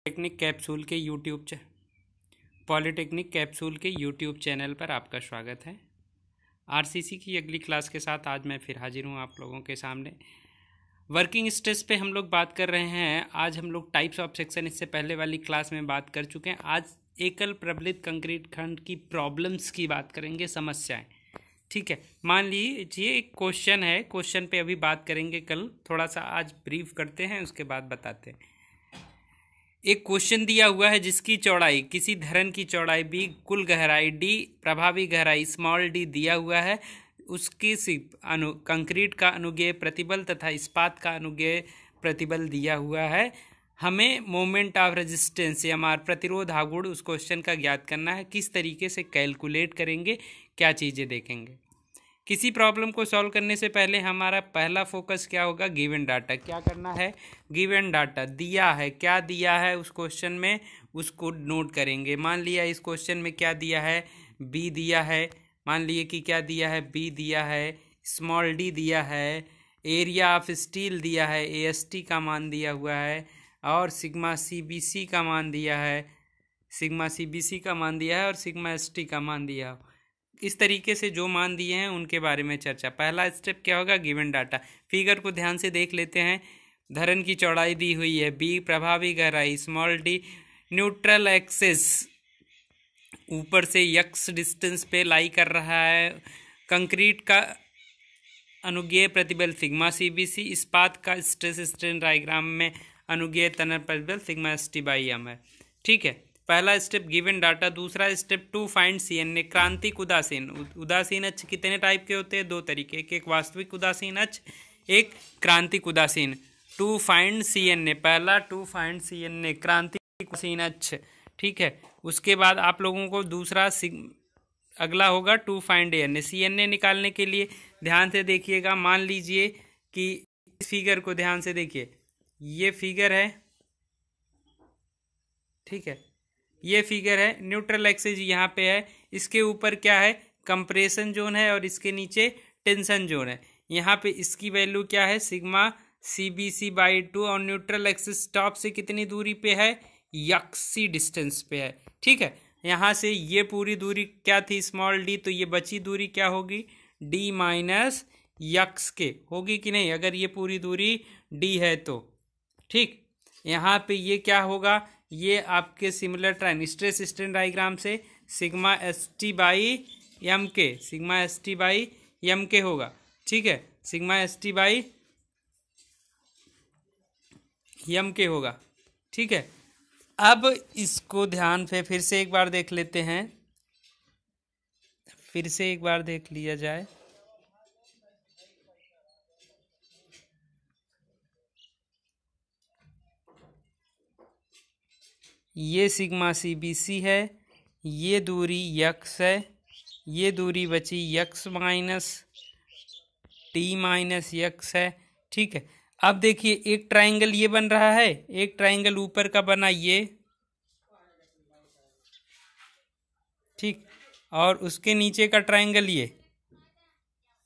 Polytechnic capsule के YouTube channel पर आपका स्वागत है। आरसीसी की अगली क्लास के साथ आज मैं फिर हाजिर हूँ आप लोगों के सामने। वर्किंग स्ट्रेस पे हम लोग बात कर रहे हैं। आज हम लोग टाइप्स ऑफ सेक्शन इससे पहले वाली क्लास में बात कर चुके हैं। आज एकल प्रबलित कंक्रीट खंड की प्रॉब्लम्स की बात करेंगे, समस्याएं। ठीक है, मान लीजिए एक क्वेश्चन है, क्वेश्चन पे अभी बात करेंगे, कल थोड़ा सा आज ब्रीफ करते हैं, उसके बाद बताते हैं। एक क्वेश्चन दिया हुआ है जिसकी चौड़ाई किसी धरन की चौड़ाई b, कुल गहराई d, प्रभावी गहराई स्मॉल d दिया हुआ है। उसकी कंक्रीट का अनुज्ञेय प्रतिबल तथा इस्पात का अनुज्ञेय प्रतिबल दिया हुआ है। हमें मोमेंट ऑफ रेजिस्टेंस या हमारा प्रतिरोध आघूर्ण उस क्वेश्चन का ज्ञात करना है। किस तरीके से कैलकुलेट करेंगे, क्या चीज़ें देखेंगे। किसी प्रॉब्लम को सॉल्व करने से पहले हमारा पहला फोकस क्या होगा, गिवन डाटा। क्या करना है, गिवन डाटा दिया है, क्या दिया है उस क्वेश्चन में, उसको नोट करेंगे। मान लिया इस क्वेश्चन में क्या दिया है, बी दिया है। मान लिए कि क्या दिया है, बी दिया है, स्मॉल डी दिया है, एरिया ऑफ स्टील दिया है, AST का मान दिया हुआ है, और सिग्मा CBC का मान दिया है, सिग्मा CBC का मान दिया है, और सिग्मा ST का मान दिया है। इस तरीके से जो मान दिए हैं उनके बारे में चर्चा। पहला स्टेप क्या होगा, गिवन डाटा। फिगर को ध्यान से देख लेते हैं। धरन की चौड़ाई दी हुई है b, प्रभावी गहराई स्मॉल d, न्यूट्रल एक्सिस ऊपर से x डिस्टेंस पे लाई कर रहा है। कंक्रीट का अनुज्ञेय प्रतिबल सिग्मा CBC, इस्पात का स्ट्रेस स्ट्रेन डायग्राम में अनुज्ञेय तनन प्रतिबल सिग्मा ST/m है। ठीक है, पहला स्टेप गिवन डाटा। दूसरा स्टेप टू फाइंड CNA, क्रांतिक उदासीन। उदासीन अक्ष कितने टाइप के होते हैं, दो तरीके, एक वास्तविक उदासीन अक्ष, एक क्रांतिक उदासीन। टू फाइंड CNA, पहला टू फाइंड CNA क्रांतिक उदासीन अक्ष। ठीक है, उसके बाद आप लोगों को दूसरा अगला होगा टू फाइंड ANA। CNA निकालने के लिए ध्यान से देखिएगा। मान लीजिए कि इस फिगर को ध्यान से देखिए, ये फिगर है, ठीक है, ये फिगर है, न्यूट्रल एक्सिस यहाँ पे है, इसके ऊपर क्या है, कंप्रेशन जोन है, और इसके नीचे टेंशन जोन है। यहाँ पे इसकी वैल्यू क्या है, सिग्मा CBC/2, और न्यूट्रल एक्सिस टॉप से कितनी दूरी पे है, यक्सी डिस्टेंस पे है। ठीक है, यहाँ से ये पूरी दूरी क्या थी, स्मॉल d, तो ये बची दूरी क्या होगी, d माइनस यक्स के होगी कि नहीं, अगर ये पूरी दूरी d है तो। ठीक, यहाँ पे ये क्या होगा, ये आपके सिमिलर ट्राइन स्ट्रेस स्ट्रेन डायग्राम से सिग्मा ST/m के, सिग्मा ST/m के होगा। ठीक है, सिग्मा ST/m के होगा। ठीक है, अब इसको ध्यान से फिर से एक बार देख लेते हैं, फिर से एक बार देख लिया जाए। ये सिग्मा CBC है, ये दूरी यक्स है, ये दूरी बची x minus t minus x है। ठीक है, अब देखिए एक ट्राइंगल ये बन रहा है, एक ट्राइंगल ऊपर का बना ये, ठीक, और उसके नीचे का ट्राइंगल ये।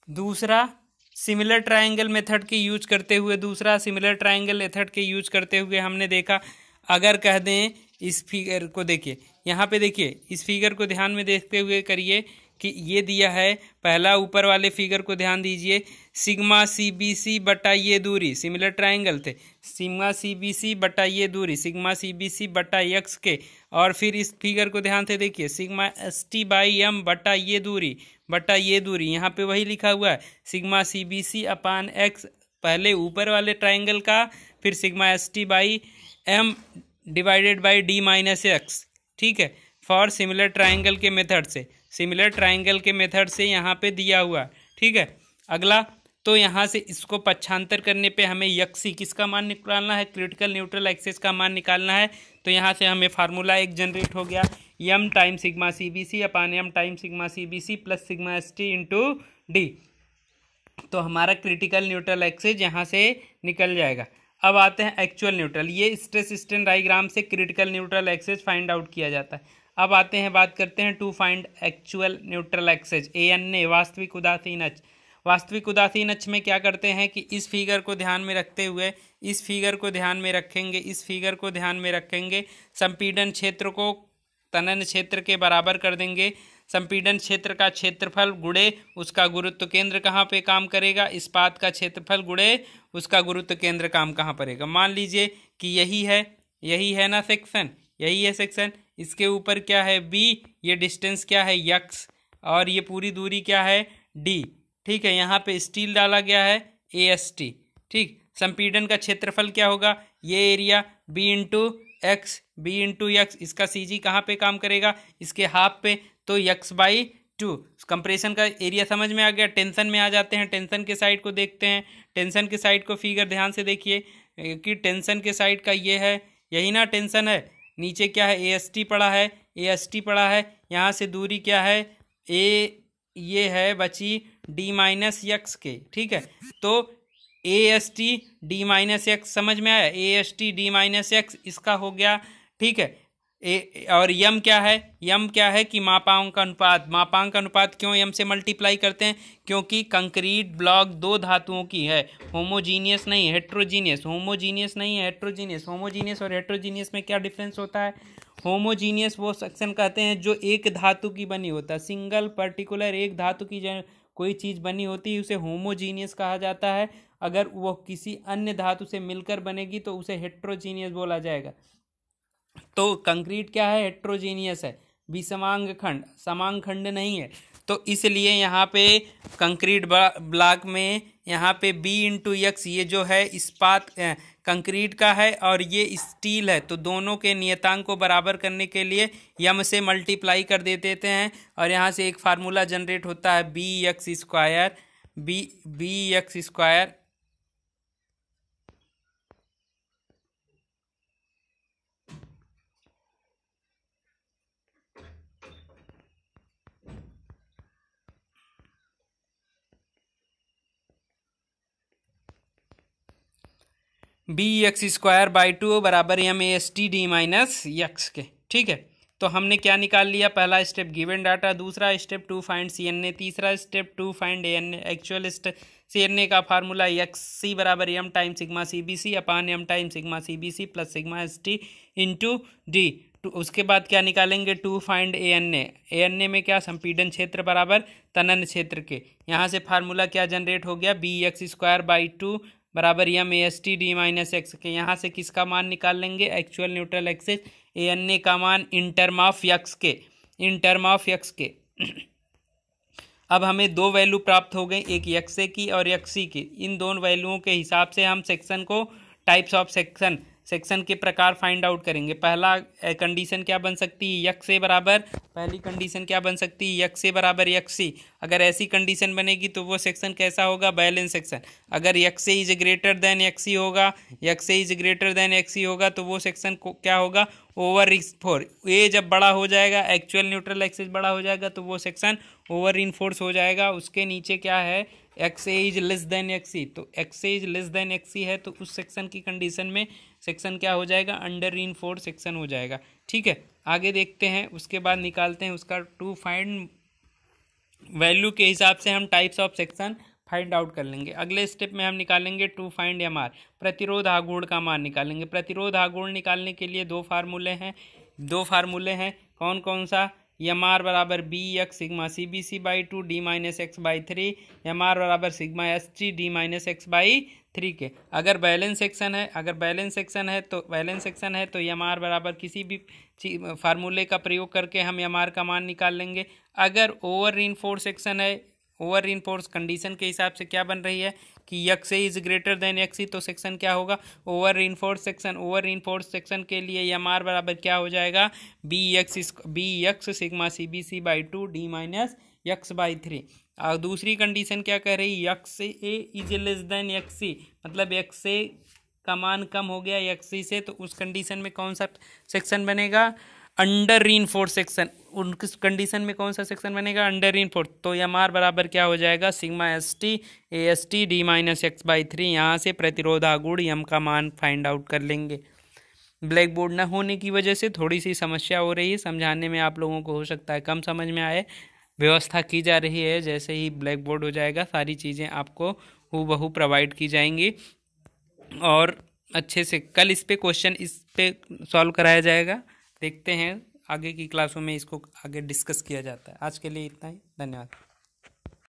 दूसरा सिमिलर ट्राइंगल मेथड के यूज करते हुए, दूसरा सिमिलर ट्राइंगल मेथड के यूज करते हुए हमने देखा, अगर कह दें इस फिगर को देखिए, यहाँ पे देखिए, इस फिगर को ध्यान में देखते हुए करिए कि ये दिया है, पहला ऊपर वाले फिगर को ध्यान दीजिए, सिग्मा CBC बटा ये दूरी, सिमिलर ट्राइंगल थे, सिग्मा CBC बटा ये दूरी, सिग्मा CBC बटा यक्स के, और फिर इस फिगर को ध्यान से देखिए, सिग्मा ST/m बटा ये दूरी, बटा ये दूरी, यहाँ पे वही लिखा हुआ है, सिग्मा CBC/x, पहले ऊपर वाले ट्राइंगल का, फिर sigma ST/m divided by d minus x. ठीक है, फॉर सिमिलर ट्राइंगल के मेथड से, सिमिलर ट्राइंगल के मेथड से यहाँ पे दिया हुआ। ठीक है, अगला तो यहाँ से इसको पक्षांतर करने पे हमें यक्सी किसका मान निकालना है, क्रिटिकल न्यूट्रल एक्सिस का मान निकालना है। तो यहाँ से हमें फार्मूला एक जनरेट हो गया, m time sigma CBC/m time sigma CBC plus sigma ST into d। तो हमारा क्रिटिकल न्यूट्रल एक्सिस यहाँ से निकल जाएगा। अब आते हैं एक्चुअल न्यूट्रल, ये स्ट्रेस स्ट्रेन डायग्राम से critical neutral axis find out किया जाता है। अब आते हैं, बात करते हैं to find actual neutral axis, ANA वास्तविक उदासीन अक्ष। वास्तविक उदासीन अक्ष में क्या करते हैं कि इस फिगर को ध्यान में रखते हुए इस फिगर को ध्यान में रखेंगे, इस फिगर को ध्यान में रखेंगे, संपीड़न क्षेत्र को तनन क्षेत्र के बराबर कर देंगे। संपीड़न क्षेत्र का क्षेत्रफल गुणे उसका गुरुत्व केंद्र कहाँ पे काम करेगा, इस्पात का क्षेत्रफल गुणे उसका गुरुत्व केंद्र काम कहाँ पड़ेगा। मान लीजिए कि यही है ना सेक्शन, यही है सेक्शन, इसके ऊपर क्या है b, ये डिस्टेंस क्या है x, और ये पूरी दूरी क्या है d। ठीक है, यहाँ पे स्टील डाला गया है AST। ठीक, संपीड़न का क्षेत्रफल क्या होगा, ये एरिया b इंटू एक्स, इसका CG कहाँ पे काम करेगा, इसके हाफ पे, तो x/2। कंप्रेशन का एरिया समझ में आ गया। टेंशन में आ जाते हैं, टेंशन के साइड को देखते हैं। टेंशन के साइड को फिगर ध्यान से देखिए कि टेंशन के साइड का ये है, यही ना टेंशन है। नीचे क्या है, AST पड़ा है, यहाँ से दूरी क्या है ये है बची d-x के। ठीक है, तो AST d-x समझ में आया, AST d-x इसका हो गया। ठीक है, और यम क्या है कि मापांक अनुपात क्यों यम से मल्टीप्लाई करते हैं, क्योंकि कंक्रीट ब्लॉक दो धातुओं की है, होमोजीनियस नहीं है हेट्रोजीनियस। होमोजीनियस और हेट्रोजीनियस में क्या डिफरेंस होता है। होमोजीनियस वो सेक्शन कहते हैं जो एक धातु की बनी होता है, सिंगल पर्टिकुलर एक धातु की कोई चीज़ बनी होती है उसे होमोजीनियस कहा जाता है। अगर वो किसी अन्य धातु से मिलकर बनेगी तो उसे हेट्रोजीनियस बोला जाएगा। तो कंक्रीट क्या है, हेट्रोजीनियस है, विषमांग खंड, समांग खंड नहीं है। तो इसलिए यहाँ पे कंक्रीट ब्लॉक में यहाँ पे b इंटू एक्स ये जो है इस्पात कंक्रीट का है और ये स्टील है, तो दोनों के नियतांक को बराबर करने के लिए यम से मल्टीप्लाई कर देते हैं और यहाँ से एक फार्मूला जनरेट होता है bx²। bx²/2 बराबर MAST d-x के। ठीक है, तो हमने क्या निकाल लिया, पहला स्टेप गिवन डाटा, दूसरा स्टेप टू फाइंड CNA, तीसरा step to find ANA। Actual CNA का फार्मूला XC बराबर m time sigma CBC upon m time sigma CBC plus sigma ST into D। उसके बाद क्या निकालेंगे, टू फाइंड ANA में क्या, संपीड़न क्षेत्र बराबर तनन क्षेत्र के। यहाँ से फार्मूला क्या जनरेट हो गया, bx²/2 बराबर MAST d-x के। यहाँ से किसका मान निकाल लेंगे, एक्चुअल न्यूट्रल एक्सिस ANA का मान इन टर्म ऑफ x के। अब हमें दो वैल्यू प्राप्त हो गई, एक XA की और XC की। इन दोनों वैल्यूओं के हिसाब से हम सेक्शन को टाइप्स ऑफ सेक्शन के प्रकार फाइंड आउट करेंगे। पहला कंडीशन क्या बन सकती है, XA बराबर, पहली कंडीशन क्या बन सकती है, XA बराबर XC। अगर ऐसी कंडीशन बनेगी तो वो सेक्शन कैसा होगा, बैलेंस सेक्शन। अगर XA is greater than XC होगा तो वो सेक्शन को क्या होगा, ओवर रिइंफोर्स। ए जब बड़ा हो जाएगा, एक्चुअल न्यूट्रल एक्सिस बड़ा हो जाएगा तो वो सेक्शन ओवर रिइंफोर्स हो जाएगा। उसके नीचे क्या है, XA is less than XC, तो XA is less than XC है तो उस सेक्शन की कंडीशन में सेक्शन क्या हो जाएगा, अंडर रिइंफोर्स सेक्शन हो जाएगा। ठीक है, आगे देखते हैं, उसके बाद निकालते हैं उसका टू फाइंड वैल्यू के हिसाब से हम types of section find out कर लेंगे। अगले स्टेप में हम निकालेंगे टू फाइंड MR, प्रतिरोध आघूर्ण का मान निकालेंगे। प्रतिरोध आघूर्ण निकालने के लिए दो फार्मूले हैं। कौन कौन सा, MR बराबर BX sigma CBC/2 d-x/3, MR बराबर सिग्मा ST d-x/3 के। अगर बैलेंस सेक्शन है तो MR बराबर किसी भी फार्मूले का प्रयोग करके हम MR का मान निकाल लेंगे। अगर ओवर रिइंफोर्स सेक्शन है, ओवर रिइंफोर्स कंडीशन के हिसाब से क्या बन रही है कि XA is greater than XC, तो सेक्शन क्या होगा, ओवर रिइंफोर्स सेक्शन के लिए MR बराबर क्या हो जाएगा, BX सिग्मा CBC/2 d-x/3। और दूसरी कंडीशन क्या कह रही, XA is less than XC, मतलब XA का मान कम हो गया XC से, तो उस कंडीशन में कौन सा सेक्शन बनेगा, अंडर रिइंफोर्स सेक्शन। उनकी कंडीशन में कौन सा सेक्शन बनेगा, अंडर रिइंफोर्स। तो MR बराबर क्या हो जाएगा, सिग्मा ST AST d-x/3। यहाँ से प्रतिरोध आघूर्ण M का मान फाइंड आउट कर लेंगे। ब्लैक बोर्ड न होने की वजह से थोड़ी सी समस्या हो रही है, समझाने में आप लोगों को हो सकता है कम समझ में आए, व्यवस्था की जा रही है। जैसे ही ब्लैक बोर्ड हो जाएगा सारी चीज़ें आपको हूबहू प्रोवाइड की जाएंगी और अच्छे से कल इस पे क्वेश्चन इस पे सॉल्व कराया जाएगा। देखते हैं आगे की क्लासों में इसको आगे डिस्कस किया जाता है। आज के लिए इतना ही, धन्यवाद।